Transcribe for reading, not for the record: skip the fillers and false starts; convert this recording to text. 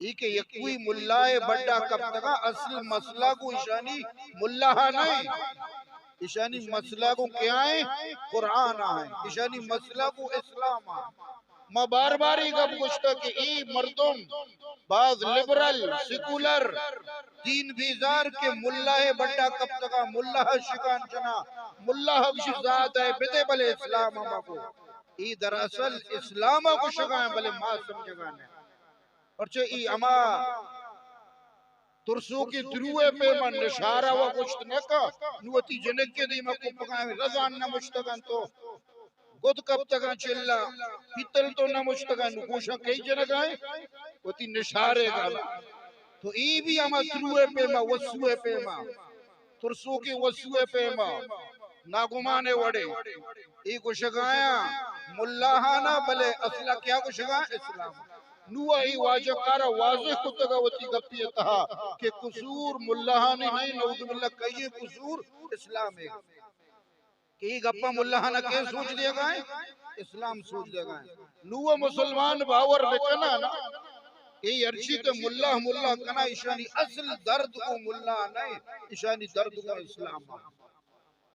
ای کہ یکوی ملائے بڑا کب تکا اصل مسئلہ کو اشانی ملہ نہیں، اشانی مسئلہ کو کیا ہے؟ قرآن آئیں، اشانی مسئلہ کو اسلام آئیں۔ میں بار بار ہی گب گشتا کہ ای مردم بعض لبرل سیکولر دین بیزار کے ملہ بڑا کب تکا ملہ شکان چنا ملہ شزاد ہے بدے بلے اسلام ہما کو ای دراصل اسلام کو شکان بلے ماں سمجھگانے اور چھے ای اما ترسو کی دروے پہ من نشارہ و کچھ نکا نوتی جنک کے دی مکو پکائیں رضان نہ مشتگن تو گد کب تکا چلا پیتل تو نہ مشتگن نکوشا کئی جنک آئیں وتی نشارے گا تو ای بھی اما دروے پہ ما وسوے پہ ما ترسو کی وسوے پہ ما ناگمانے وڑے ای کو شگایا ملاحانا بلے اصلہ کیا کو شگایا اسلام نوہ ہی واجہ کارا واضح کو تگاوتی گپی اتہا کہ قصور ملاحانی نہیں نعوذ باللہ کئی قصور اسلام ہے کہ یہ گپا ملاحانہ کیا سوچ دیا گئے اسلام سوچ دیا گئے نوہ مسلمان باور بکنا نا یہ ارچی تے ملہ کنا اشانی اصل درد کو ملہ نہیں اشانی درد کو اسلام